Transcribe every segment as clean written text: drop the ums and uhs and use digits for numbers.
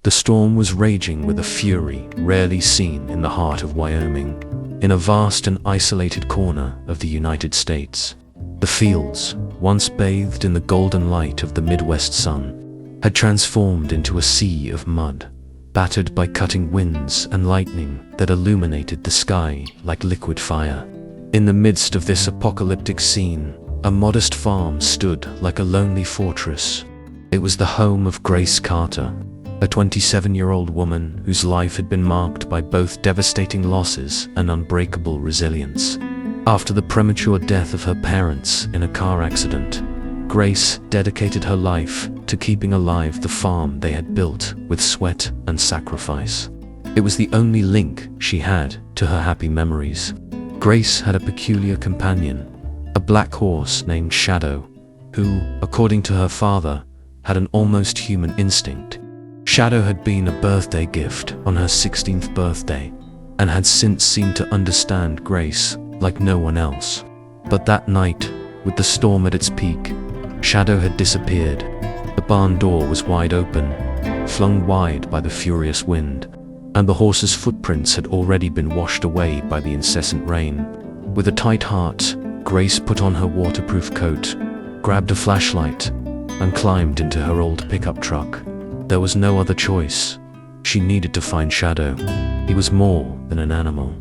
The storm was raging with a fury rarely seen in the heart of Wyoming, in a vast and isolated corner of the United States. The fields, once bathed in the golden light of the Midwest sun, had transformed into a sea of mud, battered by cutting winds and lightning that illuminated the sky like liquid fire. In the midst of this apocalyptic scene, a modest farm stood like a lonely fortress. It was the home of Grace Carter, a 27-year-old woman whose life had been marked by both devastating losses and unbreakable resilience. After the premature death of her parents in a car accident, Grace dedicated her life to keeping alive the farm they had built with sweat and sacrifice. It was the only link she had to her happy memories. Grace had a peculiar companion, a black horse named Shadow, who, according to her father, had an almost human instinct. Shadow had been a birthday gift on her 16th birthday and had since seemed to understand Grace like no one else. But that night, with the storm at its peak, Shadow had disappeared. The barn door was wide open, flung wide by the furious wind, and the horse's footprints had already been washed away by the incessant rain. With a tight heart, Grace put on her waterproof coat, grabbed a flashlight, and climbed into her old pickup truck. There was no other choice. She needed to find Shadow. He was more than an animal.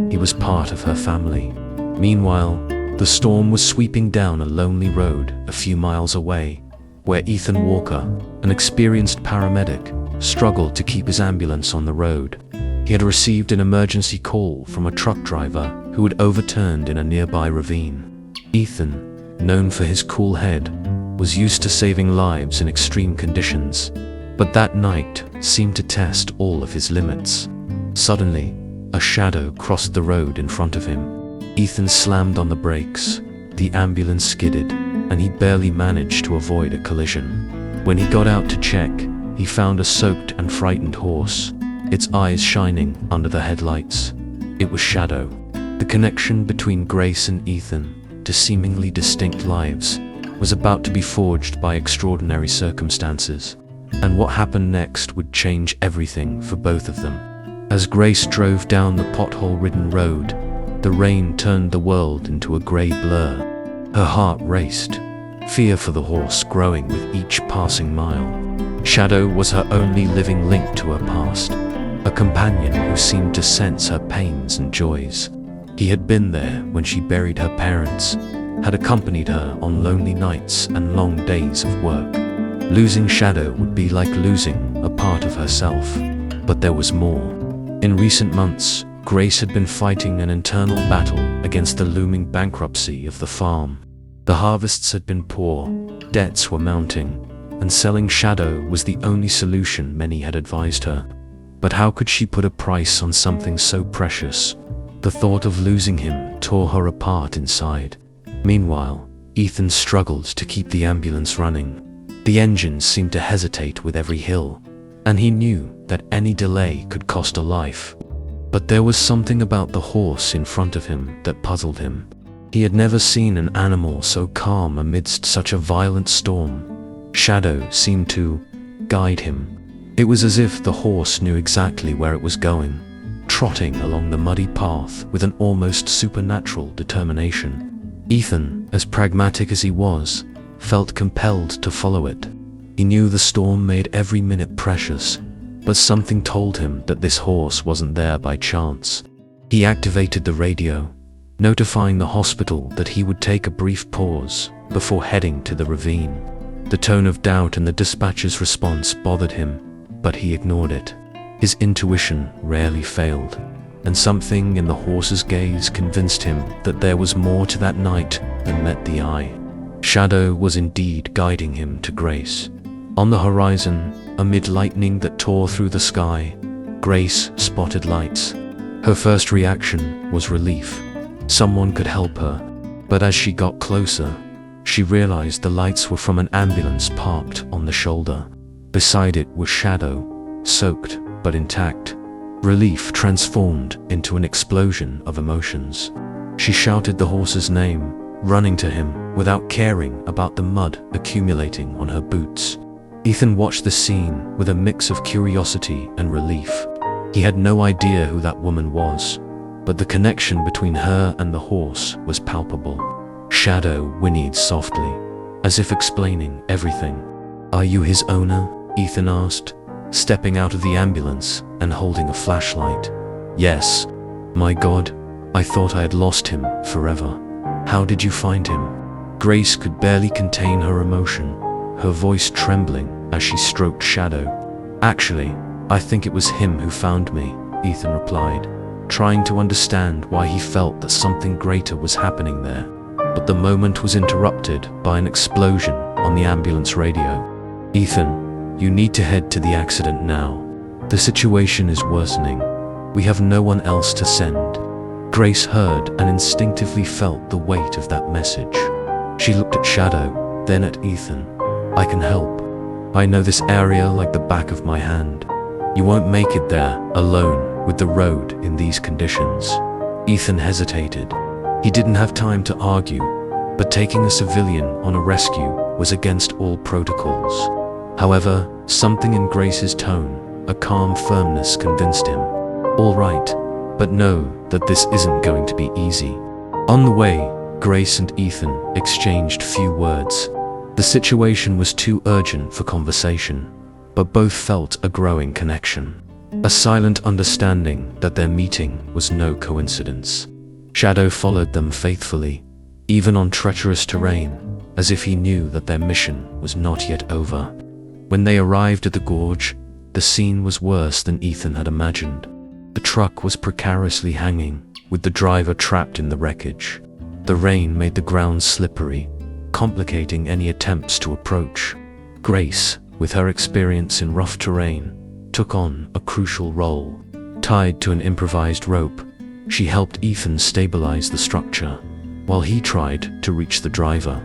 He was part of her family. Meanwhile, the storm was sweeping down a lonely road a few miles away, where Ethan Walker, an experienced paramedic, struggled to keep his ambulance on the road. He had received an emergency call from a truck driver who had overturned in a nearby ravine. Ethan, known for his cool head, was used to saving lives in extreme conditions, but that night seemed to test all of his limits. Suddenly, a shadow crossed the road in front of him. Ethan slammed on the brakes, the ambulance skidded, and he barely managed to avoid a collision. When he got out to check, he found a soaked and frightened horse, its eyes shining under the headlights. It was Shadow. The connection between Grace and Ethan, to seemingly distinct lives, was about to be forged by extraordinary circumstances, and what happened next would change everything for both of them. As Grace drove down the pothole-ridden road, the rain turned the world into a grey blur. Her heart raced, fear for the horse growing with each passing mile. Shadow was her only living link to her past, a companion who seemed to sense her pains and joys. He had been there when she buried her parents, had accompanied her on lonely nights and long days of work. Losing Shadow would be like losing a part of herself, but there was more. In recent months, Grace had been fighting an internal battle against the looming bankruptcy of the farm. The harvests had been poor, debts were mounting, and selling Shadow was the only solution many had advised her. But how could she put a price on something so precious? The thought of losing him tore her apart inside. Meanwhile, Ethan struggled to keep the ambulance running. The engines seemed to hesitate with every hill, and he knew that any delay could cost a life. But there was something about the horse in front of him that puzzled him. He had never seen an animal so calm amidst such a violent storm. Shadow seemed to guide him. It was as if the horse knew exactly where it was going, trotting along the muddy path with an almost supernatural determination. Ethan, as pragmatic as he was, felt compelled to follow it. He knew the storm made every minute precious, but something told him that this horse wasn't there by chance. He activated the radio, notifying the hospital that he would take a brief pause before heading to the ravine. The tone of doubt in the dispatcher's response bothered him, but he ignored it. His intuition rarely failed, and something in the horse's gaze convinced him that there was more to that night than met the eye. Shadow was indeed guiding him to Grace. On the horizon, amid lightning that tore through the sky, Grace spotted lights. Her first reaction was relief. Someone could help her. But as she got closer, she realized the lights were from an ambulance parked on the shoulder. Beside it was Shadow, soaked but intact. Relief transformed into an explosion of emotions. She shouted the horse's name, running to him without caring about the mud accumulating on her boots. Ethan watched the scene with a mix of curiosity and relief. He had no idea who that woman was, but the connection between her and the horse was palpable. Shadow whinnied softly, as if explaining everything. "Are you his owner?" Ethan asked, stepping out of the ambulance and holding a flashlight. "Yes. My God, I thought I had lost him forever. How did you find him?" Grace could barely contain her emotion, her voice trembling as she stroked Shadow. "Actually, I think it was him who found me," Ethan replied, trying to understand why he felt that something greater was happening there. But the moment was interrupted by an explosion on the ambulance radio. "Ethan, you need to head to the accident now. The situation is worsening. We have no one else to send." Grace heard and instinctively felt the weight of that message. She looked at Shadow, then at Ethan. "I can help. I know this area like the back of my hand. You won't make it there alone with the road in these conditions." Ethan hesitated. He didn't have time to argue, but taking a civilian on a rescue was against all protocols. However, something in Grace's tone, a calm firmness, convinced him. "All right, but know that this isn't going to be easy." On the way, Grace and Ethan exchanged few words. The situation was too urgent for conversation, but both felt a growing connection, a silent understanding that their meeting was no coincidence. Shadow followed them faithfully, even on treacherous terrain, as if he knew that their mission was not yet over. When they arrived at the gorge, the scene was worse than Ethan had imagined. The truck was precariously hanging, with the driver trapped in the wreckage. The rain made the ground slippery, complicating any attempts to approach. Grace, with her experience in rough terrain, took on a crucial role. Tied to an improvised rope, she helped Ethan stabilize the structure, while he tried to reach the driver.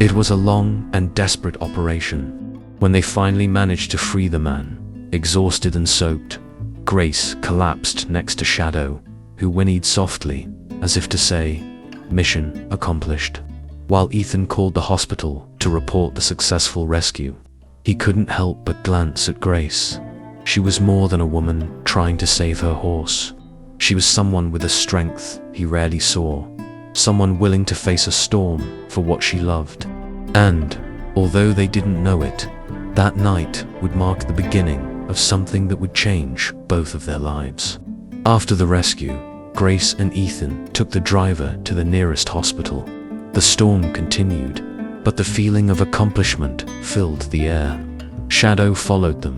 It was a long and desperate operation. When they finally managed to free the man, exhausted and soaked, Grace collapsed next to Shadow, who whinnied softly, as if to say, "Mission accomplished." While Ethan called the hospital to report the successful rescue, he couldn't help but glance at Grace. She was more than a woman trying to save her horse. She was someone with a strength he rarely saw, someone willing to face a storm for what she loved. And, although they didn't know it, that night would mark the beginning of something that would change both of their lives. After the rescue, Grace and Ethan took the driver to the nearest hospital. The storm continued, but the feeling of accomplishment filled the air. Shadow followed them,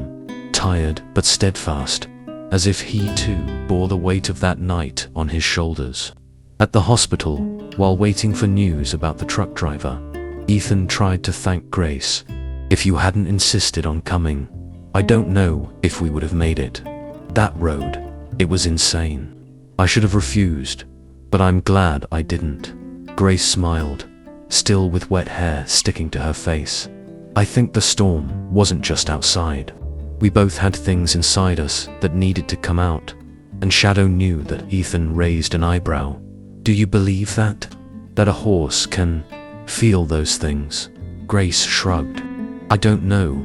tired but steadfast, as if he too bore the weight of that night on his shoulders. At the hospital, while waiting for news about the truck driver, Ethan tried to thank Grace. "If you hadn't insisted on coming, I don't know if we would have made it. That road, it was insane. I should have refused, but I'm glad I didn't." Grace smiled, still with wet hair sticking to her face. "I think the storm wasn't just outside. We both had things inside us that needed to come out." And Shadow knew that Ethan raised an eyebrow. "Do you believe that? That a horse can feel those things?" Grace shrugged. "I don't know,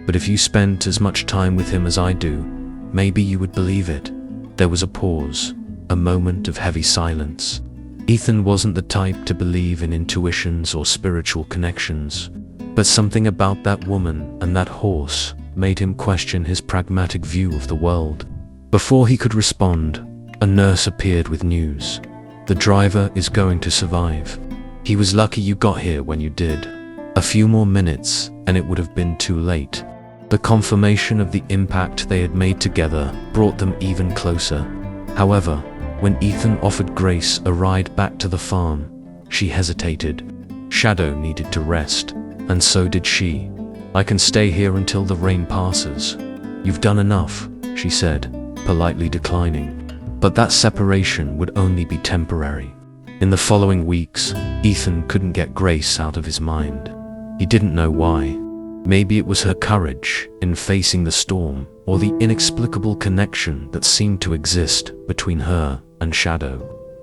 but if you spent as much time with him as I do, maybe you would believe it." There was a pause, a moment of heavy silence. Ethan wasn't the type to believe in intuitions or spiritual connections, but something about that woman and that horse made him question his pragmatic view of the world. Before he could respond, a nurse appeared with news. "The driver is going to survive. He was lucky you got here when you did. A few more minutes and it would have been too late." The confirmation of the impact they had made together brought them even closer. However, when Ethan offered Grace a ride back to the farm, she hesitated. Shadow needed to rest, and so did she. "I can stay here until the rain passes." "You've done enough," she said, politely declining. But that separation would only be temporary. In the following weeks, Ethan couldn't get Grace out of his mind. He didn't know why. Maybe it was her courage in facing the storm, or the inexplicable connection that seemed to exist between her and Shadow.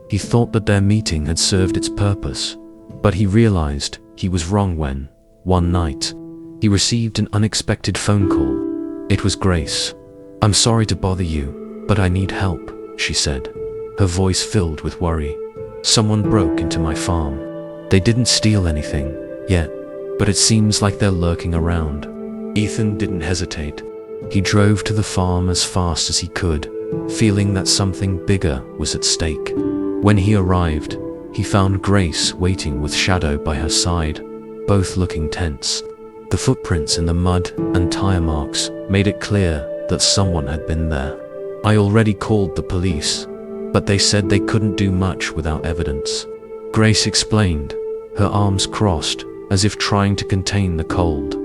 He thought that their meeting had served its purpose, but he realized he was wrong when, one night, he received an unexpected phone call. It was Grace. "I'm sorry to bother you, but I need help," she said, her voice filled with worry. "Someone broke into my farm. They didn't steal anything yet, but it seems like they're lurking around." Ethan didn't hesitate. He drove to the farm as fast as he could, feeling that something bigger was at stake. When he arrived, he found Grace waiting with Shadow by her side, both looking tense. The footprints in the mud and tire marks made it clear that someone had been there. "I already called the police, but they said they couldn't do much without evidence," Grace explained, her arms crossed as if trying to contain the cold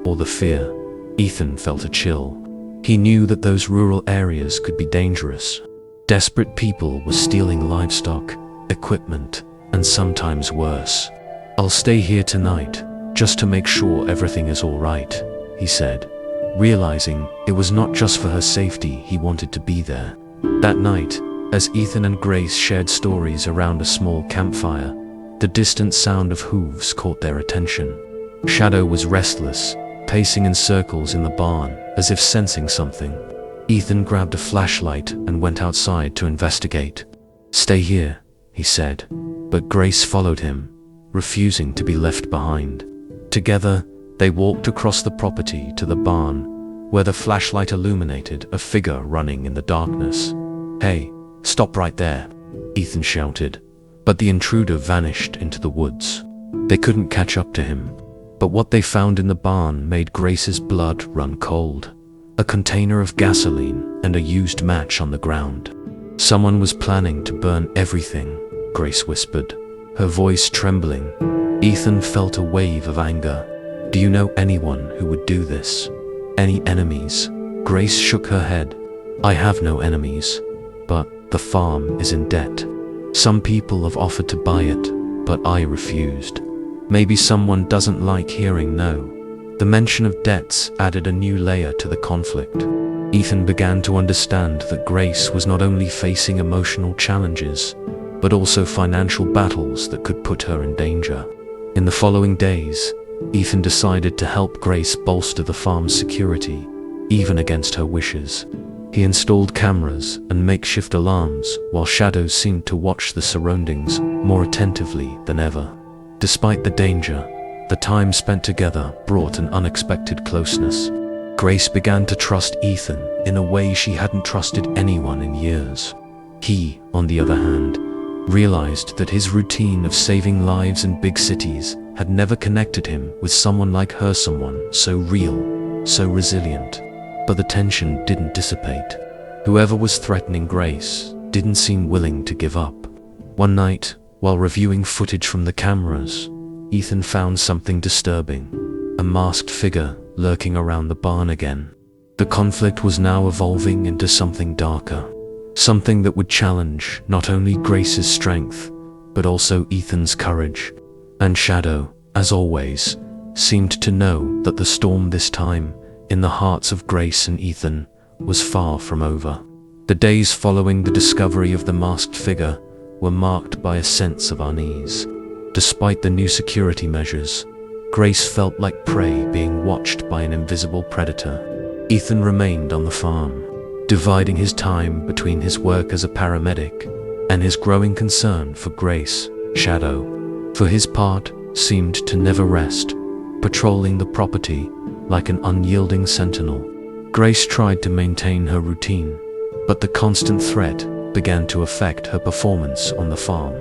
or the fear. Ethan felt a chill. He knew that those rural areas could be dangerous. Desperate people were stealing livestock, equipment, and sometimes worse. "I'll stay here tonight, just to make sure everything is all right," he said, realizing it was not just for her safety he wanted to be there. That night, as Ethan and Grace shared stories around a small campfire, the distant sound of hooves caught their attention. Shadow was restless, pacing in circles in the barn, as if sensing something. Ethan grabbed a flashlight and went outside to investigate. "Stay here," he said, but Grace followed him, refusing to be left behind. Together, they walked across the property to the barn, where the flashlight illuminated a figure running in the darkness. "Hey, stop right there," Ethan shouted, but the intruder vanished into the woods. They couldn't catch up to him, but what they found in the barn made Grace's blood run cold. A container of gasoline and a used match on the ground. "Someone was planning to burn everything," Grace whispered, her voice trembling. Ethan felt a wave of anger. "Do you know anyone who would do this? Any enemies?" Grace shook her head. "I have no enemies, but the farm is in debt. Some people have offered to buy it, but I refused. Maybe someone doesn't like hearing no." The mention of debts added a new layer to the conflict. Ethan began to understand that Grace was not only facing emotional challenges, but also financial battles that could put her in danger. In the following days, Ethan decided to help Grace bolster the farm's security, even against her wishes. He installed cameras and makeshift alarms, while Shadow seemed to watch the surroundings more attentively than ever. Despite the danger, the time spent together brought an unexpected closeness. Grace began to trust Ethan in a way she hadn't trusted anyone in years. He, on the other hand, realized that his routine of saving lives in big cities had never connected him with someone like her, someone so real, so resilient. But the tension didn't dissipate. Whoever was threatening Grace didn't seem willing to give up. One night, while reviewing footage from the cameras, Ethan found something disturbing. A masked figure lurking around the barn again. The conflict was now evolving into something darker. Something that would challenge not only Grace's strength, but also Ethan's courage. And Shadow, as always, seemed to know that the storm this time, in the hearts of Grace and Ethan, was far from over. The days following the discovery of the masked figure were marked by a sense of unease. Despite the new security measures, Grace felt like prey being watched by an invisible predator. Ethan remained on the farm, dividing his time between his work as a paramedic and his growing concern for Grace. Shadow, for his part, seemed to never rest, patrolling the property like an unyielding sentinel. Grace tried to maintain her routine, but the constant threat began to affect her performance on the farm.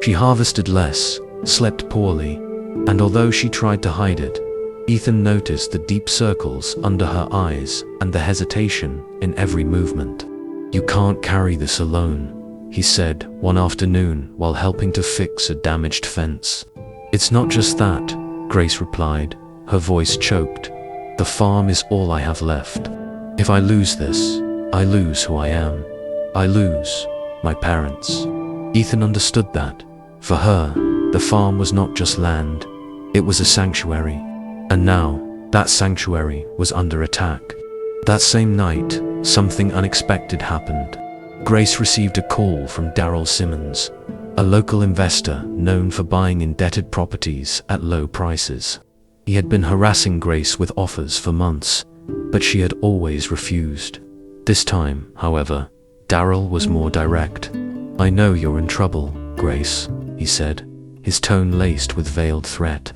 She harvested less, slept poorly, and although she tried to hide it, Ethan noticed the deep circles under her eyes and the hesitation in every movement. "You can't carry this alone," he said one afternoon while helping to fix a damaged fence. "It's not just that," Grace replied, her voice choked. "The farm is all I have left. If I lose this, I lose who I am. I lose my parents." Ethan understood that. For her, the farm was not just land, it was a sanctuary. And now, that sanctuary was under attack. That same night, something unexpected happened. Grace received a call from Daryl Simmons, a local investor known for buying indebted properties at low prices. He had been harassing Grace with offers for months, but she had always refused. This time, however, Daryl was more direct. "I know you're in trouble, Grace," he said, his tone laced with veiled threat.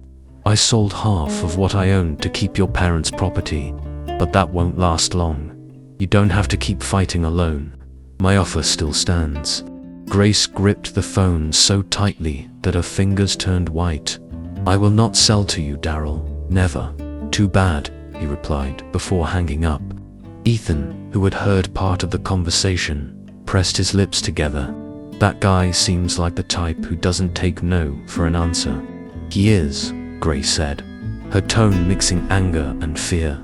"I sold half of what I owned to keep your parents' property, but that won't last long. You don't have to keep fighting alone. My offer still stands." Grace gripped the phone so tightly that her fingers turned white. "I will not sell to you, Daryl. Never." "Too bad," he replied before hanging up. Ethan, who had heard part of the conversation, pressed his lips together. "That guy seems like the type who doesn't take no for an answer." "He is," Grace said, her tone mixing anger and fear.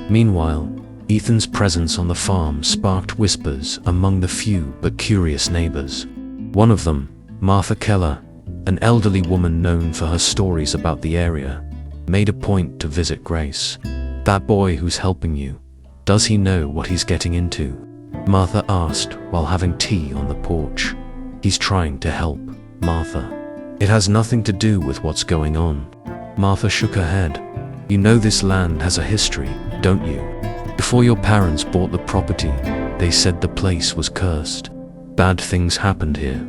Meanwhile, Ethan's presence on the farm sparked whispers among the few but curious neighbors. One of them, Martha Keller, an elderly woman known for her stories about the area, made a point to visit Grace. "That boy who's helping you, does he know what he's getting into?" Martha asked while having tea on the porch. "He's trying to help, Martha. It has nothing to do with what's going on." Martha shook her head. "You know this land has a history, don't you? Before your parents bought the property, they said the place was cursed. Bad things happened here.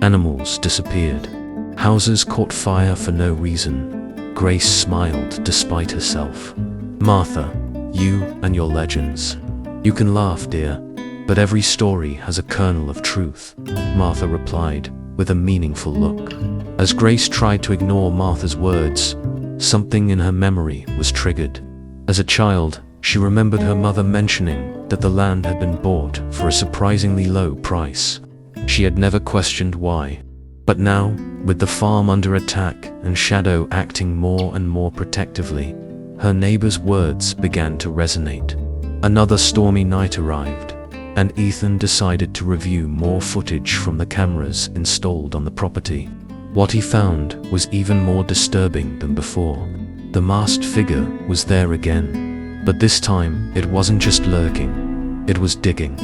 Animals disappeared. Houses caught fire for no reason." Grace smiled despite herself. "Martha, you and your legends. You can laugh, dear, but every story has a kernel of truth," Martha replied with a meaningful look. As Grace tried to ignore Martha's words, something in her memory was triggered. As a child, she remembered her mother mentioning that the land had been bought for a surprisingly low price. She had never questioned why. But now, with the farm under attack and Shadow acting more and more protectively, her neighbor's words began to resonate. Another stormy night arrived, and Ethan decided to review more footage from the cameras installed on the property. What he found was even more disturbing than before. The masked figure was there again, but this time it wasn't just lurking, it was digging.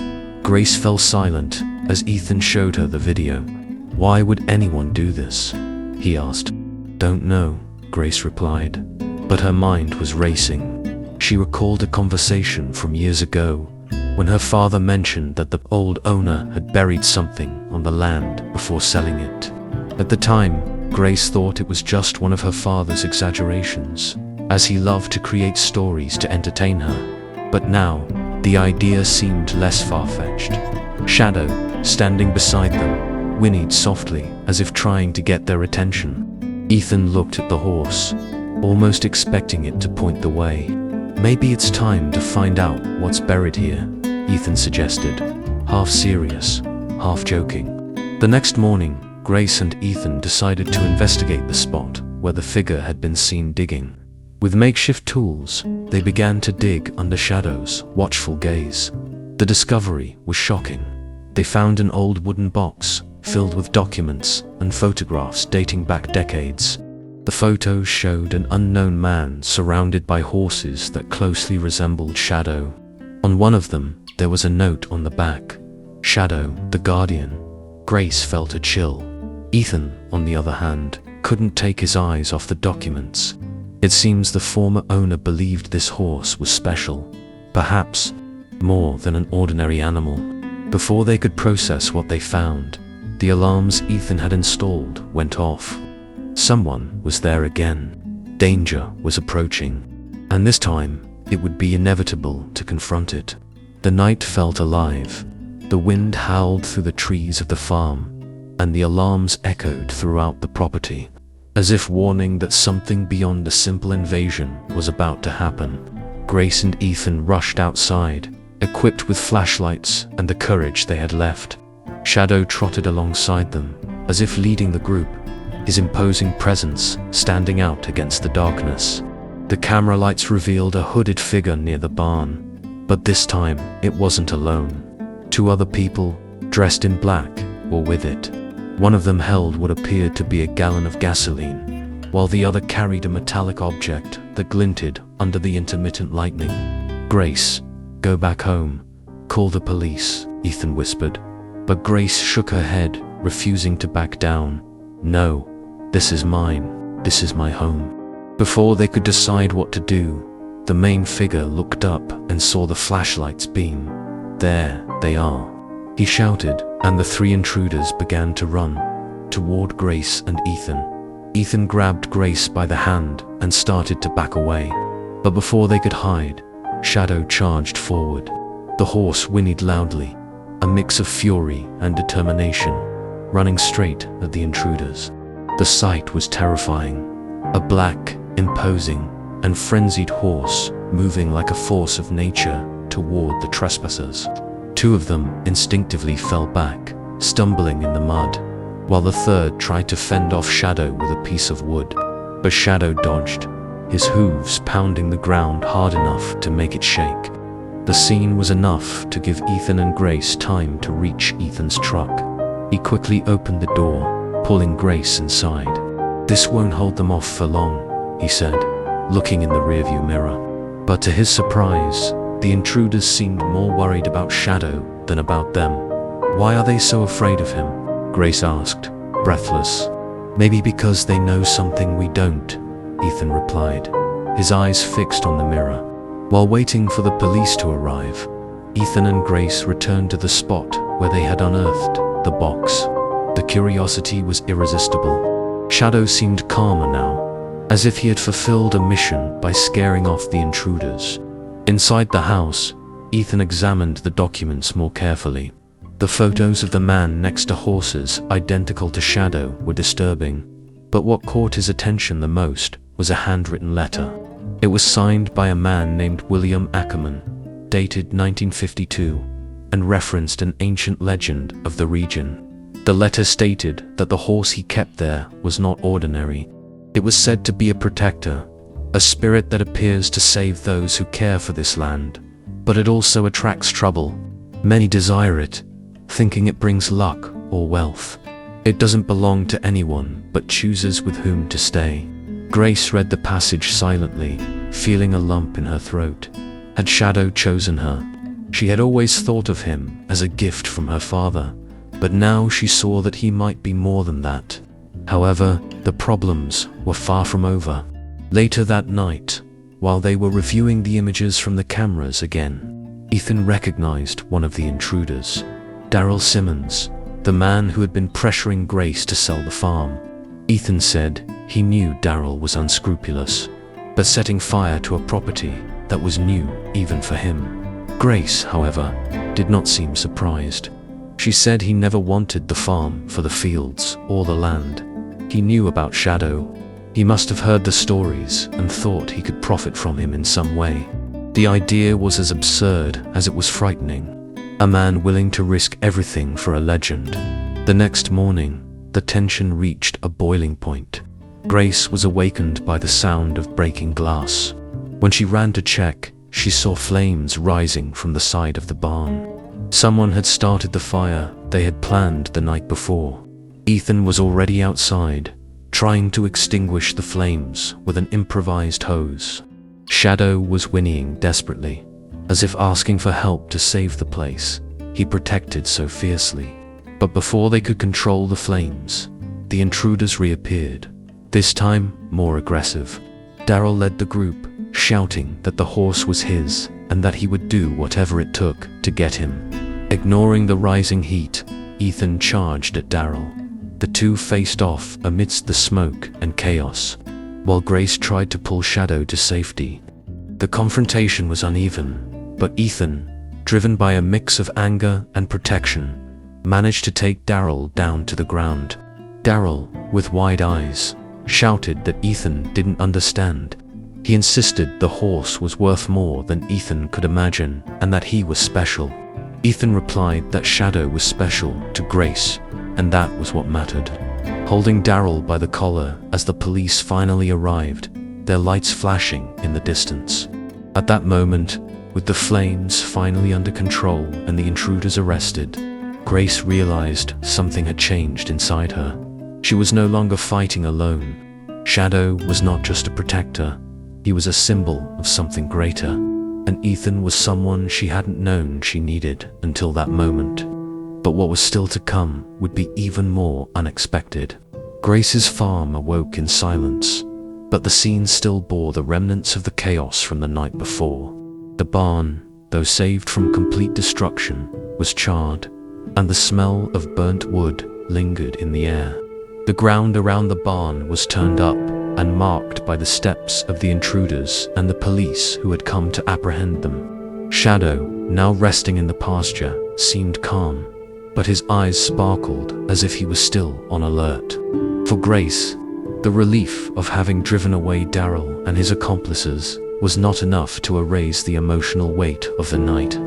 Grace fell silent as Ethan showed her the video. "Why would anyone do this?" he asked. "Don't know," Grace replied, but her mind was racing. She recalled a conversation from years ago when her father mentioned that the old owner had buried something on the land before selling it. At the time, Grace thought it was just one of her father's exaggerations, as he loved to create stories to entertain her. But now, the idea seemed less far-fetched. Shadow, standing beside them, whinnied softly as if trying to get their attention. Ethan looked at the horse, almost expecting it to point the way. "Maybe it's time to find out what's buried here," Ethan suggested, half serious, half joking. The next morning, Grace and Ethan decided to investigate the spot where the figure had been seen digging. With makeshift tools, they began to dig under Shadow's watchful gaze. The discovery was shocking. They found an old wooden box filled with documents and photographs dating back decades. The photos showed an unknown man surrounded by horses that closely resembled Shadow. On one of them, there was a note on the back, "Shadow, the Guardian." Grace felt a chill. Ethan, on the other hand, couldn't take his eyes off the documents. It seems the former owner believed this horse was special, perhaps more than an ordinary animal. Before they could process what they found, the alarms Ethan had installed went off. Someone was there again. Danger was approaching, and this time it would be inevitable to confront it. The night felt alive. The wind howled through the trees of the farm, and the alarms echoed throughout the property, as if warning that something beyond a simple invasion was about to happen. Grace and Ethan rushed outside, equipped with flashlights and the courage they had left. Shadow trotted alongside them, as if leading the group, his imposing presence standing out against the darkness. The camera lights revealed a hooded figure near the barn, but this time it wasn't alone. Two other people, dressed in black, were with it. One of them held what appeared to be a gallon of gasoline, while the other carried a metallic object that glinted under the intermittent lightning. "Grace, go back home. Call the police," Ethan whispered. But Grace shook her head, refusing to back down. "No, this is mine. This is my home." Before they could decide what to do, the main figure looked up and saw the flashlight's beam. "There they are," he shouted, and the three intruders began to run toward Grace and Ethan. Ethan grabbed Grace by the hand and started to back away. But before they could hide, Shadow charged forward. The horse whinnied loudly, a mix of fury and determination, running straight at the intruders. The sight was terrifying. A black, imposing, and frenzied horse moving like a force of nature toward the trespassers. Two of them instinctively fell back, stumbling in the mud, while the third tried to fend off Shadow with a piece of wood. But Shadow dodged, his hooves pounding the ground hard enough to make it shake. The scene was enough to give Ethan and Grace time to reach Ethan's truck. He quickly opened the door, pulling Grace inside. "This won't hold them off for long," he said, looking in the rearview mirror. But to his surprise, the intruders seemed more worried about Shadow than about them. "Why are they so afraid of him?" Grace asked, breathless. "Maybe because they know something we don't," Ethan replied, his eyes fixed on the mirror. While waiting for the police to arrive, Ethan and Grace returned to the spot where they had unearthed the box. The curiosity was irresistible. Shadow seemed calmer now, as if he had fulfilled a mission by scaring off the intruders. Inside the house, Ethan examined the documents more carefully. The photos of the man next to horses identical to Shadow were disturbing, but what caught his attention the most was a handwritten letter. It was signed by a man named William Ackerman, dated 1952, and referenced an ancient legend of the region. The letter stated that the horse he kept there was not ordinary. It was said to be a protector, a spirit that appears to save those who care for this land, but it also attracts trouble. Many desire it, thinking it brings luck or wealth. It doesn't belong to anyone, but chooses with whom to stay. Grace read the passage silently, feeling a lump in her throat. Had Shadow chosen her? She had always thought of him as a gift from her father, but now she saw that he might be more than that. However, the problems were far from over. Later that night, while they were reviewing the images from the cameras again, Ethan recognized one of the intruders, Daryl Simmons, the man who had been pressuring Grace to sell the farm. Ethan said he knew Daryl was unscrupulous, but setting fire to a property that was new even for him. Grace, however, did not seem surprised. She said he never wanted the farm for the fields or the land. He knew about Shadow. He must have heard the stories and thought he could profit from him in some way. The idea was as absurd as it was frightening. A man willing to risk everything for a legend. The next morning, the tension reached a boiling point. Grace was awakened by the sound of breaking glass. When she ran to check, she saw flames rising from the side of the barn. Someone had started the fire they had planned the night before. Ethan was already outside, trying to extinguish the flames with an improvised hose. Shadow was whinnying desperately, as if asking for help to save the place he protected so fiercely. But before they could control the flames, the intruders reappeared, this time more aggressive. Daryl led the group, shouting that the horse was his and that he would do whatever it took to get him. Ignoring the rising heat, Ethan charged at Daryl. The two faced off amidst the smoke and chaos, while Grace tried to pull Shadow to safety. The confrontation was uneven, but Ethan, driven by a mix of anger and protection, managed to take Daryl down to the ground. Daryl, with wide eyes, shouted that Ethan didn't understand. He insisted the horse was worth more than Ethan could imagine and that he was special. Ethan replied that Shadow was special to Grace, and that was what mattered. Holding Daryl by the collar as the police finally arrived, their lights flashing in the distance. At that moment, with the flames finally under control and the intruders arrested, Grace realized something had changed inside her. She was no longer fighting alone. Shadow was not just a protector, he was a symbol of something greater, and Ethan was someone she hadn't known she needed until that moment. But what was still to come would be even more unexpected. Grace's farm awoke in silence, but the scene still bore the remnants of the chaos from the night before. The barn, though saved from complete destruction, was charred, and the smell of burnt wood lingered in the air. The ground around the barn was turned up and marked by the steps of the intruders and the police who had come to apprehend them. Shadow, now resting in the pasture, seemed calm, but his eyes sparkled as if he was still on alert. For Grace, the relief of having driven away Daryl and his accomplices was not enough to erase the emotional weight of the night.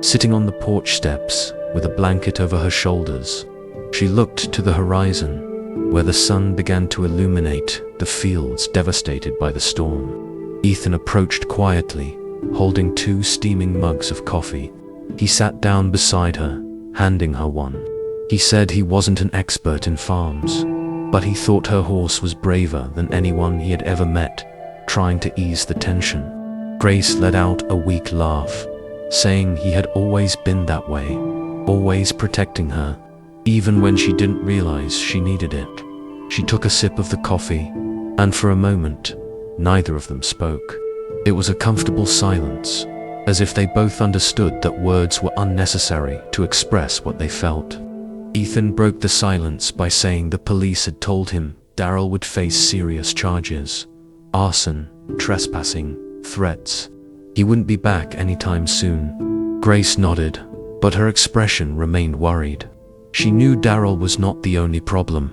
Sitting on the porch steps, with a blanket over her shoulders, she looked to the horizon, where the sun began to illuminate the fields devastated by the storm. Ethan approached quietly, holding 2 steaming mugs of coffee. He sat down beside her, handing her one. He said he wasn't an expert in farms, but he thought her horse was braver than anyone he had ever met, trying to ease the tension. Grace let out a weak laugh, saying he had always been that way, always protecting her, even when she didn't realize she needed it. She took a sip of the coffee, and for a moment, neither of them spoke. It was a comfortable silence, as if they both understood that words were unnecessary to express what they felt. Ethan broke the silence by saying the police had told him Daryl would face serious charges: arson, trespassing, threats. He wouldn't be back anytime soon. Grace nodded, but her expression remained worried. She knew Daryl was not the only problem.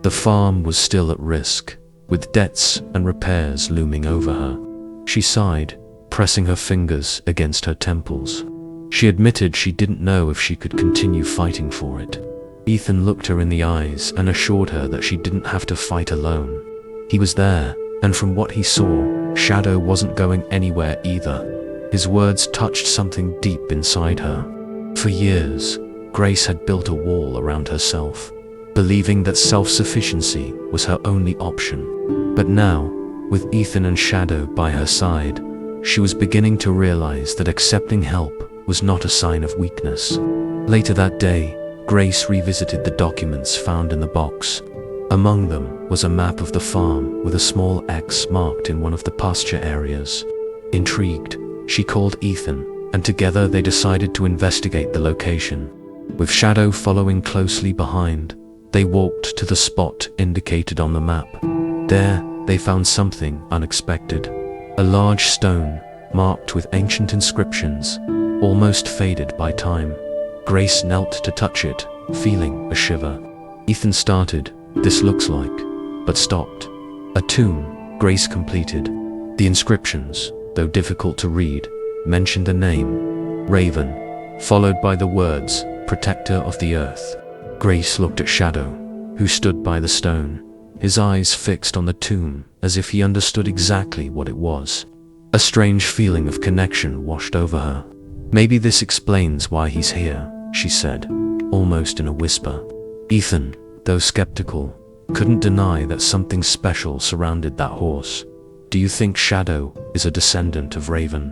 The farm was still at risk, with debts and repairs looming over her. She sighed, pressing her fingers against her temples. She admitted she didn't know if she could continue fighting for it. Ethan looked her in the eyes and assured her that she didn't have to fight alone. He was there, and from what he saw, Shadow wasn't going anywhere either. His words touched something deep inside her. For years, Grace had built a wall around herself, believing that self-sufficiency was her only option. But now, with Ethan and Shadow by her side, she was beginning to realize that accepting help was not a sign of weakness. Later that day, Grace revisited the documents found in the box. Among them was a map of the farm with a small X marked in one of the pasture areas. Intrigued, she called Ethan, and together they decided to investigate the location. With Shadow following closely behind, they walked to the spot indicated on the map. There, they found something unexpected. A large stone, marked with ancient inscriptions, almost faded by time. Grace knelt to touch it, feeling a shiver. Ethan started, "This looks like," but stopped. A tomb, Grace completed. The inscriptions, though difficult to read, mentioned a name, Raven, followed by the words, "Protector of the Earth." Grace looked at Shadow, who stood by the stone, his eyes fixed on the tomb as if he understood exactly what it was. A strange feeling of connection washed over her. "Maybe this explains why he's here," she said, almost in a whisper. Ethan, though skeptical, couldn't deny that something special surrounded that horse. "Do you think Shadow is a descendant of Raven?"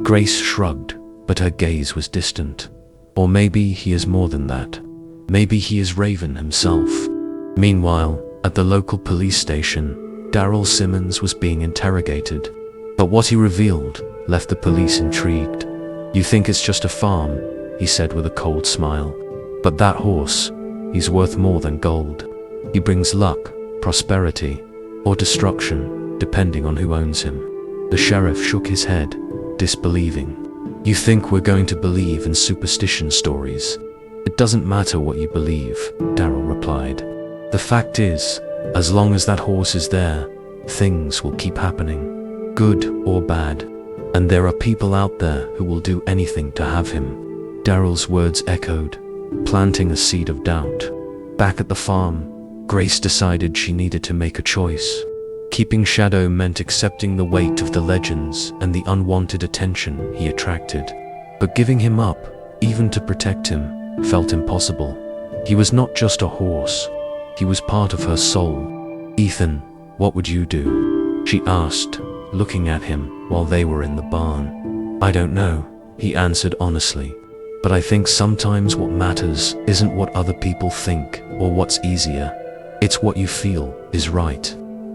Grace shrugged, but her gaze was distant. "Or maybe he is more than that. Maybe he is Raven himself." Meanwhile, at the local police station, Daryl Simmons was being interrogated. But what he revealed left the police intrigued. "You think it's just a farm," he said with a cold smile. "But that horse, he's worth more than gold. He brings luck, prosperity, or destruction, depending on who owns him." The sheriff shook his head, disbelieving. "You think we're going to believe in superstition stories? It doesn't matter what you believe," Daryl replied. "The fact is, as long as that horse is there, things will keep happening, good or bad. And there are people out there who will do anything to have him." Daryl's words echoed, planting a seed of doubt. Back at the farm, Grace decided she needed to make a choice. Keeping Shadow meant accepting the weight of the legends and the unwanted attention he attracted. But giving him up, even to protect him, felt impossible. He was not just a horse. He was part of her soul. "Ethan, what would you do?" she asked, looking at him while they were in the barn. "I don't know," he answered honestly. "But I think sometimes what matters isn't what other people think or what's easier. It's what you feel is right."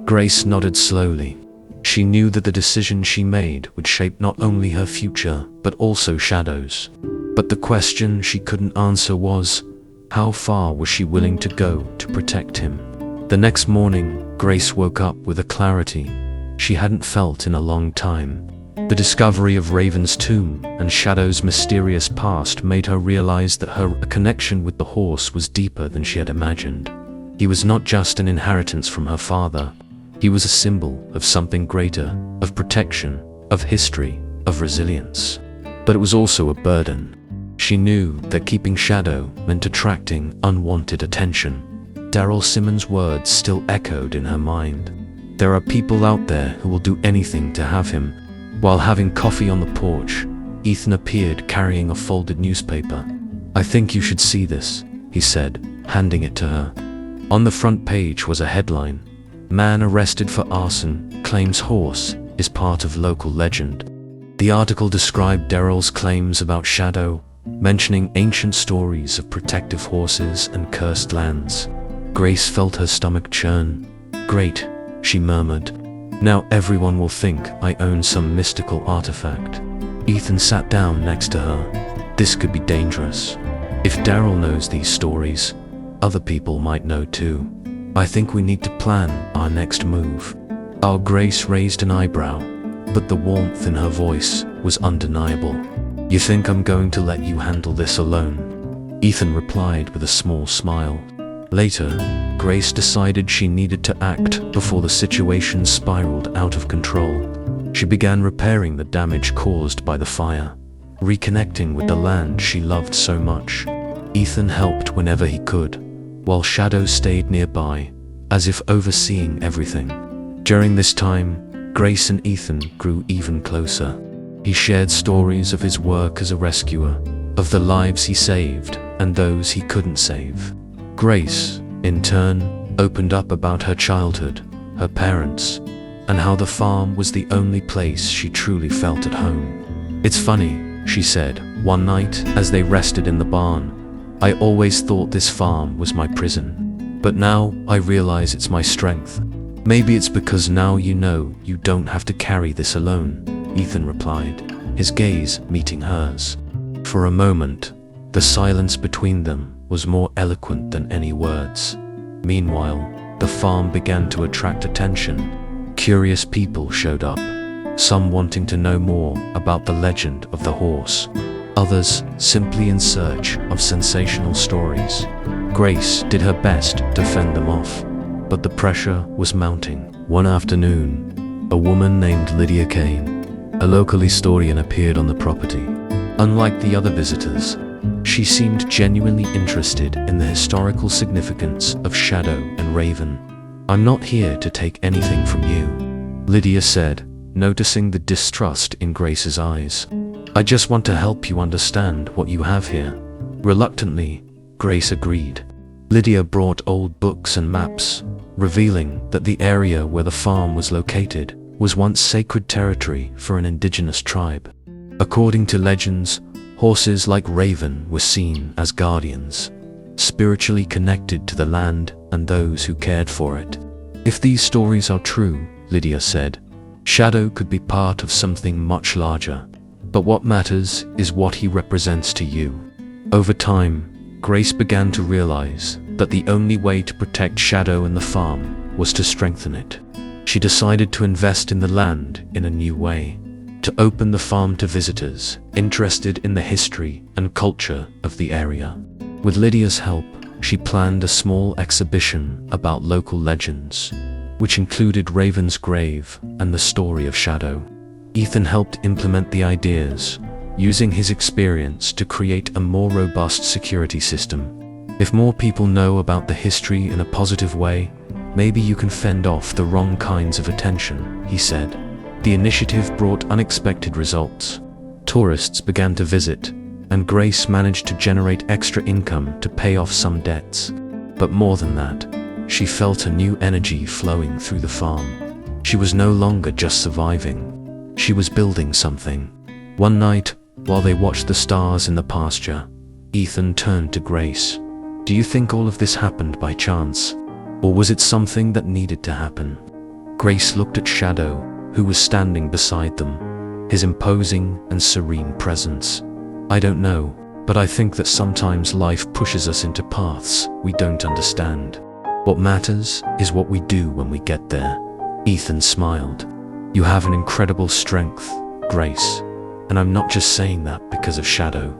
Grace nodded slowly. She knew that the decision she made would shape not only her future, but also Shadow's. But the question she couldn't answer was, how far was she willing to go to protect him? The next morning, Grace woke up with a clarity she hadn't felt in a long time. The discovery of Raven's tomb and Shadow's mysterious past made her realize that her connection with the horse was deeper than she had imagined. He was not just an inheritance from her father. He was a symbol of something greater, of protection, of history, of resilience. But it was also a burden. She knew that keeping Shadow meant attracting unwanted attention. Daryl Simmons' words still echoed in her mind. There are people out there who will do anything to have him. While having coffee on the porch, Ethan appeared carrying a folded newspaper. "I think you should see this," he said, handing it to her. On the front page was a headline: "Man arrested for arson, claims horse is part of local legend." The article described Daryl's claims about Shadow, mentioning ancient stories of protective horses and cursed lands. Grace felt her stomach churn. "Great," she murmured. "Now everyone will think I own some mystical artifact." Ethan sat down next to her. This could be dangerous. If Daryl knows these stories, other people might know too. "I think we need to plan our next move." Our Grace raised an eyebrow, but the warmth in her voice was undeniable. "You think I'm going to let you handle this alone?" Ethan replied with a small smile. Later, Grace decided she needed to act before the situation spiraled out of control. She began repairing the damage caused by the fire, reconnecting with the land she loved so much. Ethan helped whenever he could, while Shadow stayed nearby, as if overseeing everything. During this time, Grace and Ethan grew even closer. He shared stories of his work as a rescuer, of the lives he saved and those he couldn't save. Grace, in turn, opened up about her childhood, her parents, and how the farm was the only place she truly felt at home. "It's funny," she said, one night as they rested in the barn. "I always thought this farm was my prison. But now I realize it's my strength. Maybe it's because now you know you don't have to carry this alone," Ethan replied, his gaze meeting hers. For a moment, the silence between them was more eloquent than any words. Meanwhile, the farm began to attract attention. Curious people showed up, some wanting to know more about the legend of the horse, others simply in search of sensational stories. Grace did her best to fend them off, but the pressure was mounting. One afternoon, a woman named Lydia Kane, a local historian, appeared on the property. Unlike the other visitors, she seemed genuinely interested in the historical significance of Shadow and Raven. "I'm not here to take anything from you," Lydia said, noticing the distrust in Grace's eyes. "I just want to help you understand what you have here." Reluctantly, Grace agreed. Lydia brought old books and maps, revealing that the area where the farm was located was once sacred territory for an indigenous tribe. According to legends, horses like Raven were seen as guardians, spiritually connected to the land and those who cared for it. "If these stories are true," Lydia said, "Shadow could be part of something much larger. But what matters is what he represents to you." Over time, Grace began to realize that the only way to protect Shadow and the farm was to strengthen it. She decided to invest in the land in a new way, to open the farm to visitors interested in the history and culture of the area. With Lydia's help, she planned a small exhibition about local legends, which included Raven's grave and the story of Shadow. Ethan helped implement the ideas, using his experience to create a more robust security system. "If more people know about the history in a positive way, maybe you can fend off the wrong kinds of attention," he said. The initiative brought unexpected results. Tourists began to visit, and Grace managed to generate extra income to pay off some debts. But more than that, she felt a new energy flowing through the farm. She was no longer just surviving. She was building something. One night, while they watched the stars in the pasture, Ethan turned to Grace. "Do you think all of this happened by chance? Or was it something that needed to happen?" Grace looked at Shadow, who was standing beside them, his imposing and serene presence. "I don't know, but I think that sometimes life pushes us into paths we don't understand. What matters is what we do when we get there." Ethan smiled. "You have an incredible strength, Grace, and I'm not just saying that because of Shadow."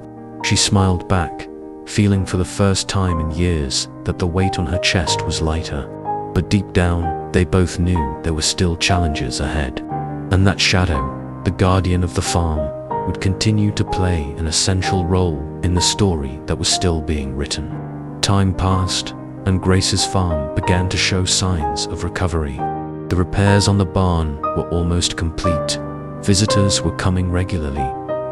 She smiled back, feeling for the first time in years that the weight on her chest was lighter. But deep down, they both knew there were still challenges ahead, and that Shadow, the guardian of the farm, would continue to play an essential role in the story that was still being written. Time passed, and Grace's farm began to show signs of recovery. The repairs on the barn were almost complete, visitors were coming regularly,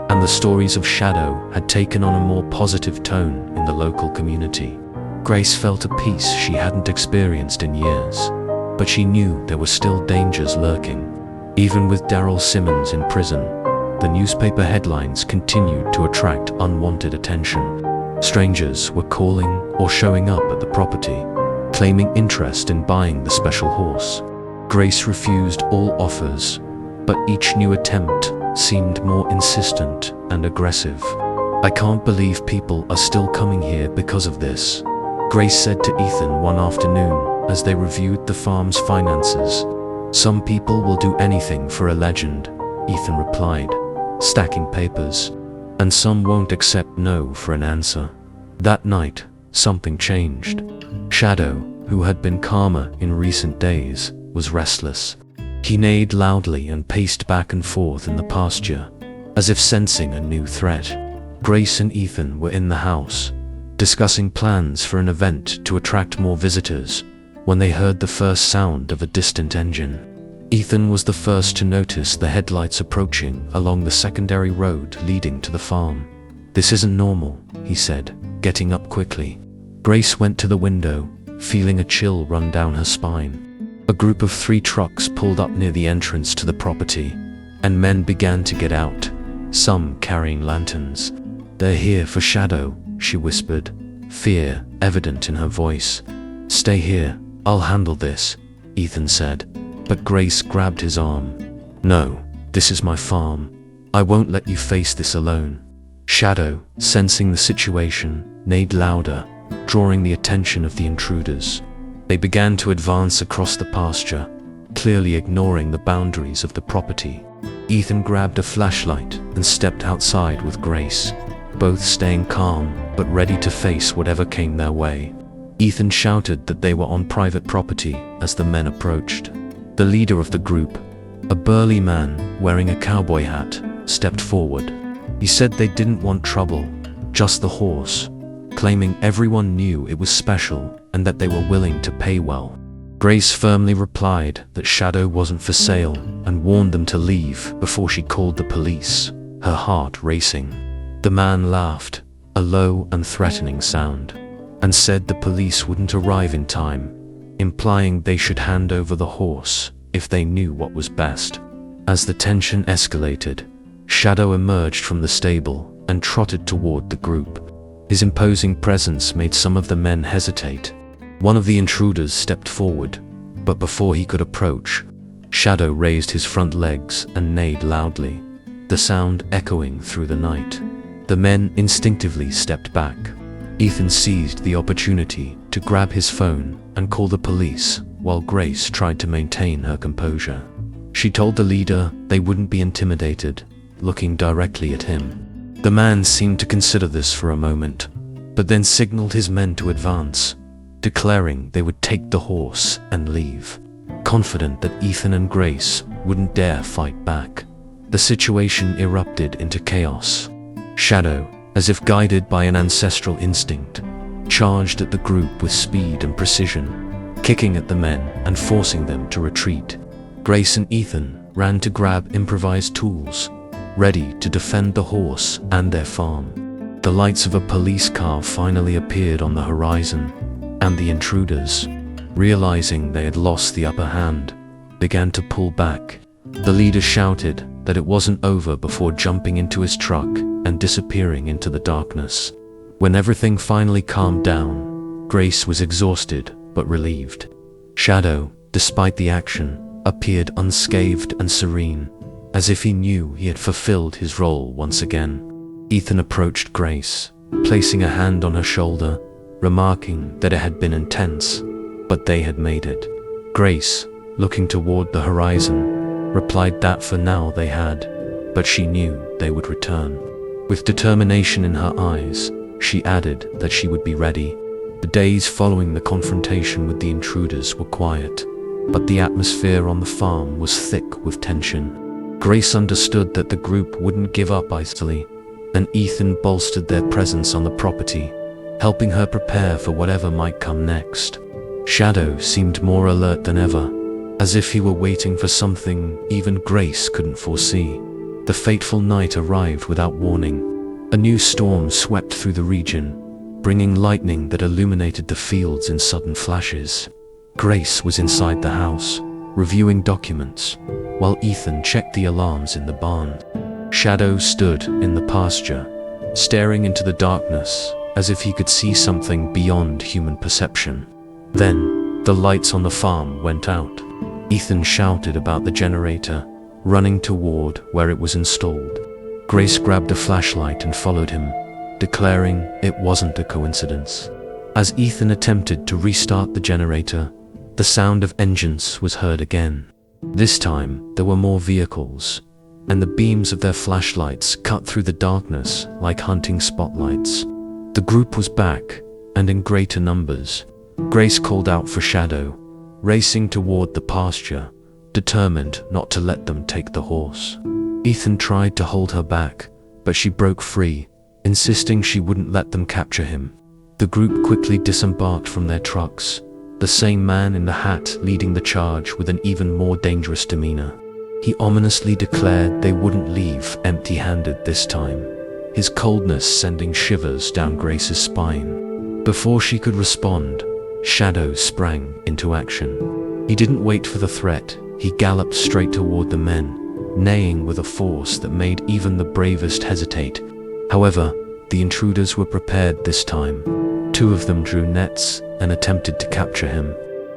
and the stories of Shadow had taken on a more positive tone in the local community. Grace felt a peace she hadn't experienced in years, but she knew there were still dangers lurking. Even with Daryl Simmons in prison, the newspaper headlines continued to attract unwanted attention. Strangers were calling or showing up at the property, claiming interest in buying the special horse. Grace refused all offers, but each new attempt seemed more insistent and aggressive. "I can't believe people are still coming here because of this," Grace said to Ethan one afternoon as they reviewed the farm's finances. "Some people will do anything for a legend," Ethan replied, stacking papers, "and some won't accept no for an answer." That night, something changed. Shadow, who had been calmer in recent days, was restless. He neighed loudly and paced back and forth in the pasture, as if sensing a new threat. Grace and Ethan were in the house, discussing plans for an event to attract more visitors, when they heard the first sound of a distant engine. Ethan was the first to notice the headlights approaching along the secondary road leading to the farm. "This isn't normal," he said, getting up quickly. Grace went to the window, feeling a chill run down her spine. A group of 3 trucks pulled up near the entrance to the property, and men began to get out, some carrying lanterns. "They're here for Shadow," she whispered, fear evident in her voice. "Stay here, I'll handle this," Ethan said, but Grace grabbed his arm. "No, this is my farm. I won't let you face this alone." Shadow, sensing the situation, neighed louder, drawing the attention of the intruders. They began to advance across the pasture, clearly ignoring the boundaries of the property. Ethan grabbed a flashlight and stepped outside with Grace, both staying calm but ready to face whatever came their way. Ethan shouted that they were on private property as the men approached. The leader of the group, a burly man wearing a cowboy hat, stepped forward. He said they didn't want trouble, just the horse, claiming everyone knew it was special and that they were willing to pay well. Grace firmly replied that Shadow wasn't for sale and warned them to leave before she called the police, her heart racing. The man laughed, a low and threatening sound, and said the police wouldn't arrive in time, implying they should hand over the horse if they knew what was best. As the tension escalated, Shadow emerged from the stable and trotted toward the group. His imposing presence made some of the men hesitate. One of the intruders stepped forward, but before he could approach, Shadow raised his front legs and neighed loudly, the sound echoing through the night. The men instinctively stepped back. Ethan seized the opportunity to grab his phone and call the police while Grace tried to maintain her composure. She told the leader they wouldn't be intimidated, looking directly at him. The man seemed to consider this for a moment, but then signaled his men to advance, declaring they would take the horse and leave, confident that Ethan and Grace wouldn't dare fight back. The situation erupted into chaos. Shadow, as if guided by an ancestral instinct, charged at the group with speed and precision, kicking at the men and forcing them to retreat. Grace and Ethan ran to grab improvised tools, ready to defend the horse and their farm. The lights of a police car finally appeared on the horizon, and the intruders, realizing they had lost the upper hand, began to pull back. The leader shouted that it wasn't over before jumping into his truck and disappearing into the darkness. When everything finally calmed down, Grace was exhausted but relieved. Shadow, despite the action, appeared unscathed and serene, as if he knew he had fulfilled his role once again. Ethan approached Grace, placing a hand on her shoulder, remarking that it had been intense, but they had made it. Grace, looking toward the horizon, replied that for now they had, but she knew they would return. With determination in her eyes, she added that she would be ready. The days following the confrontation with the intruders were quiet, but the atmosphere on the farm was thick with tension. Grace understood that the group wouldn't give up easily, and Ethan bolstered their presence on the property, helping her prepare for whatever might come next. Shadow seemed more alert than ever, as if he were waiting for something even Grace couldn't foresee. The fateful night arrived without warning. A new storm swept through the region, bringing lightning that illuminated the fields in sudden flashes. Grace was inside the house, reviewing documents, while Ethan checked the alarms in the barn. Shadow stood in the pasture, staring into the darkness as if he could see something beyond human perception. Then, the lights on the farm went out. Ethan shouted about the generator, running toward where it was installed. Grace grabbed a flashlight and followed him, declaring it wasn't a coincidence. As Ethan attempted to restart the generator, the sound of engines was heard again. This time, there were more vehicles, and the beams of their flashlights cut through the darkness like hunting spotlights. The group was back, and in greater numbers. Grace called out for Shadow, racing toward the pasture, determined not to let them take the horse. Ethan tried to hold her back, but she broke free, insisting she wouldn't let them capture him. The group quickly disembarked from their trucks, the same man in the hat leading the charge with an even more dangerous demeanor. He ominously declared they wouldn't leave empty-handed this time, his coldness sending shivers down Grace's spine. Before she could respond, Shadow sprang into action. He didn't wait for the threat, he galloped straight toward the men, neighing with a force that made even the bravest hesitate. However, the intruders were prepared this time. Two of them drew nets and attempted to capture him.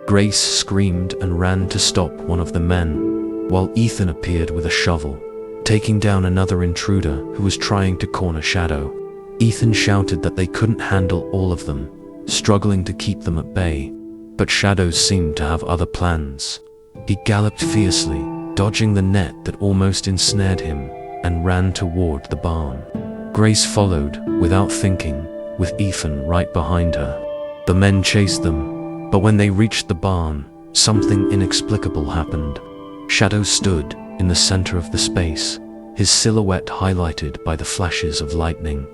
Grace screamed and ran to stop one of the men, while Ethan appeared with a shovel, taking down another intruder who was trying to corner Shadow. Ethan shouted that they couldn't handle all of them, struggling to keep them at bay, but Shadow seemed to have other plans. He galloped fiercely, dodging the net that almost ensnared him, and ran toward the barn. Grace followed, without thinking, with Ethan right behind her. The men chased them, but when they reached the barn, something inexplicable happened. Shadow stood in the center of the space, his silhouette highlighted by the flashes of lightning.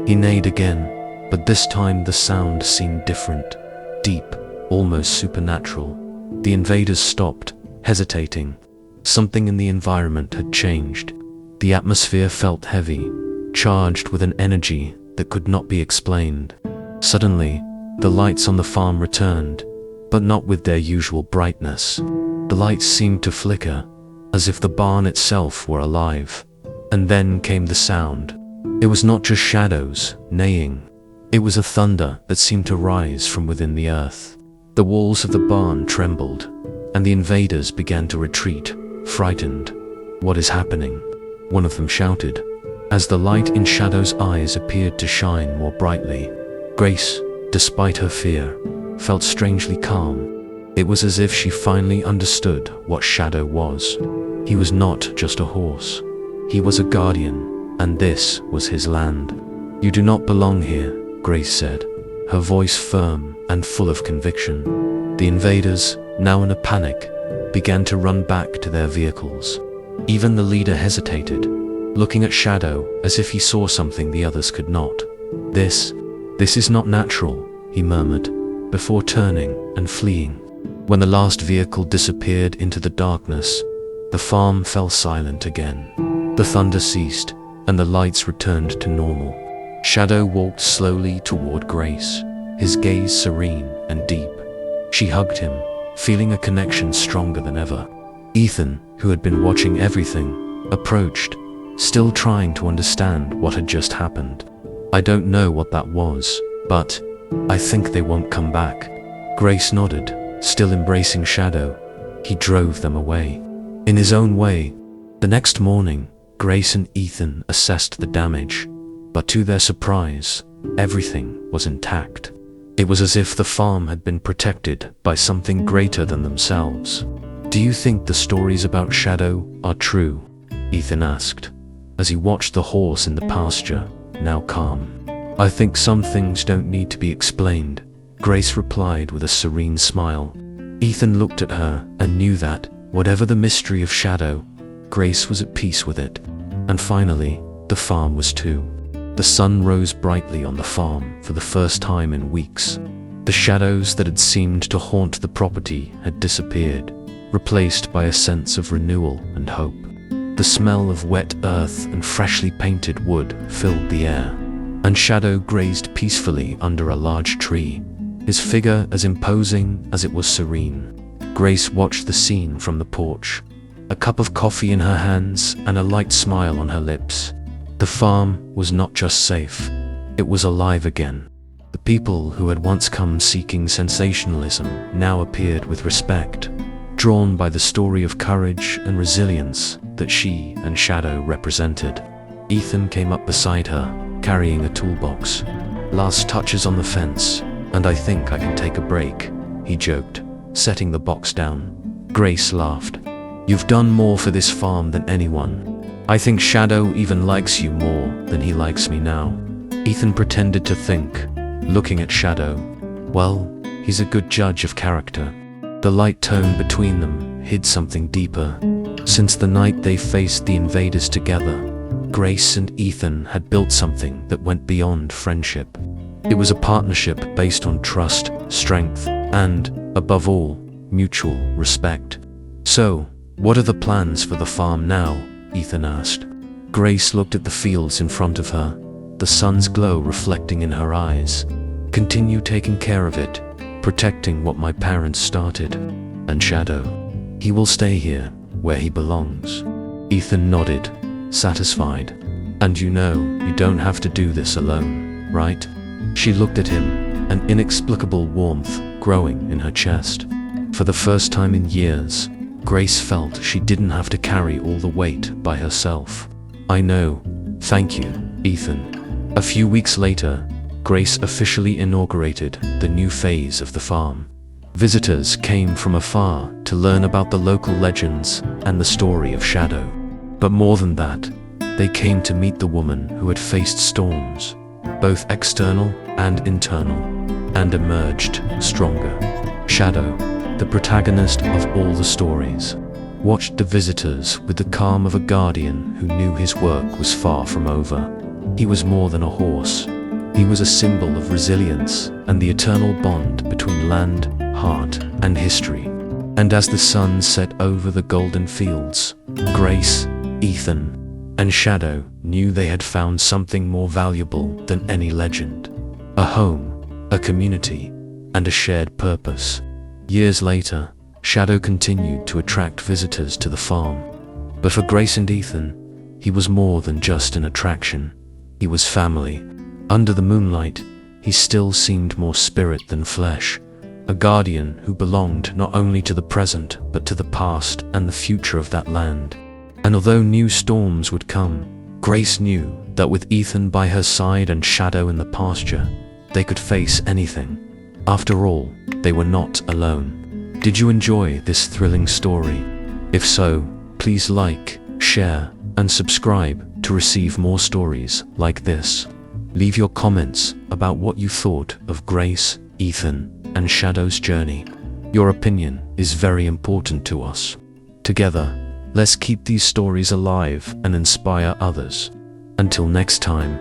He neighed again, but this time the sound seemed different, deep, almost supernatural. The invaders stopped, hesitating. Something in the environment had changed. The atmosphere felt heavy, charged with an energy that could not be explained. Suddenly, the lights on the farm returned, but not with their usual brightness. The lights seemed to flicker, as if the barn itself were alive. And then came the sound. It was not just shadows, neighing. It was a thunder that seemed to rise from within the earth. The walls of the barn trembled, and the invaders began to retreat, frightened. "What is happening?" one of them shouted, as the light in Shadow's eyes appeared to shine more brightly. Grace, despite her fear, felt strangely calm. It was as if she finally understood what Shadow was. He was not just a horse. He was a guardian, and this was his land. "You do not belong here," Grace said, her voice firm and full of conviction. The invaders, now in a panic, began to run back to their vehicles. Even the leader hesitated, looking at Shadow as if he saw something the others could not. This is not natural," he murmured, before turning and fleeing. When the last vehicle disappeared into the darkness, the farm fell silent again. The thunder ceased, and the lights returned to normal. Shadow walked slowly toward Grace, his gaze serene and deep. She hugged him, feeling a connection stronger than ever. Ethan, who had been watching everything, approached, still trying to understand what had just happened. "I don't know what that was, but I think they won't come back." Grace nodded, still embracing Shadow. he drove them away. In his own way, the next morning, Grace and Ethan assessed the damage, but to their surprise, everything was intact. It was as if the farm had been protected by something greater than themselves. "Do you think the stories about Shadow are true?" Ethan asked, as he watched the horse in the pasture, now calm. "I think some things don't need to be explained," Grace replied with a serene smile. Ethan looked at her and knew that, whatever the mystery of Shadow, Grace was at peace with it. And finally, the farm was too. The sun rose brightly on the farm for the first time in weeks. The shadows that had seemed to haunt the property had disappeared, replaced by a sense of renewal and hope. The smell of wet earth and freshly painted wood filled the air, and Shadow grazed peacefully under a large tree, his figure as imposing as it was serene. Grace watched the scene from the porch, a cup of coffee in her hands and a light smile on her lips. The farm was not just safe, it was alive again. The people who had once come seeking sensationalism now appeared with respect, drawn by the story of courage and resilience that she and Shadow represented. Ethan came up beside her, carrying a toolbox. "Last touches on the fence, and I think I can take a break," he joked, setting the box down. Grace laughed. "You've done more for this farm than anyone. I think Shadow even likes you more than he likes me now." Ethan pretended to think, looking at Shadow. Well, he's a good judge of character. The light tone between them hid something deeper. Since the night they faced the invaders together, Grace and Ethan had built something that went beyond friendship. It was a partnership based on trust, strength, and, above all, mutual respect. "So, what are the plans for the farm now?" Ethan asked. Grace looked at the fields in front of her, the sun's glow reflecting in her eyes. "Continue taking care of it, protecting what my parents started. And Shadow, he will stay here, where he belongs." Ethan nodded, satisfied. "And you know, you don't have to do this alone, right?" She looked at him, an inexplicable warmth growing in her chest. For the first time in years, Grace felt she didn't have to carry all the weight by herself. "I know. Thank you, Ethan." A few weeks later, Grace officially inaugurated the new phase of the farm. Visitors came from afar to learn about the local legends and the story of Shadow. But more than that, they came to meet the woman who had faced storms, both external and internal, and emerged stronger. Shadow, the protagonist of all the stories, watched the visitors with the calm of a guardian who knew his work was far from over. He was more than a horse. He was a symbol of resilience and the eternal bond between land, heart, and history. And as the sun set over the golden fields, Grace, Ethan, and Shadow knew they had found something more valuable than any legend. A home, a community, and a shared purpose. Years later, Shadow continued to attract visitors to the farm. But for Grace and Ethan, he was more than just an attraction. He was family. Under the moonlight, he still seemed more spirit than flesh, a guardian who belonged not only to the present but to the past and the future of that land. And although new storms would come, Grace knew that with Ethan by her side and Shadow in the pasture, they could face anything. After all, they were not alone. Did you enjoy this thrilling story? If so, please like, share, and subscribe to receive more stories like this. Leave your comments about what you thought of Grace, Ethan, and Shadow's journey. Your opinion is very important to us. Together, let's keep these stories alive and inspire others. Until next time.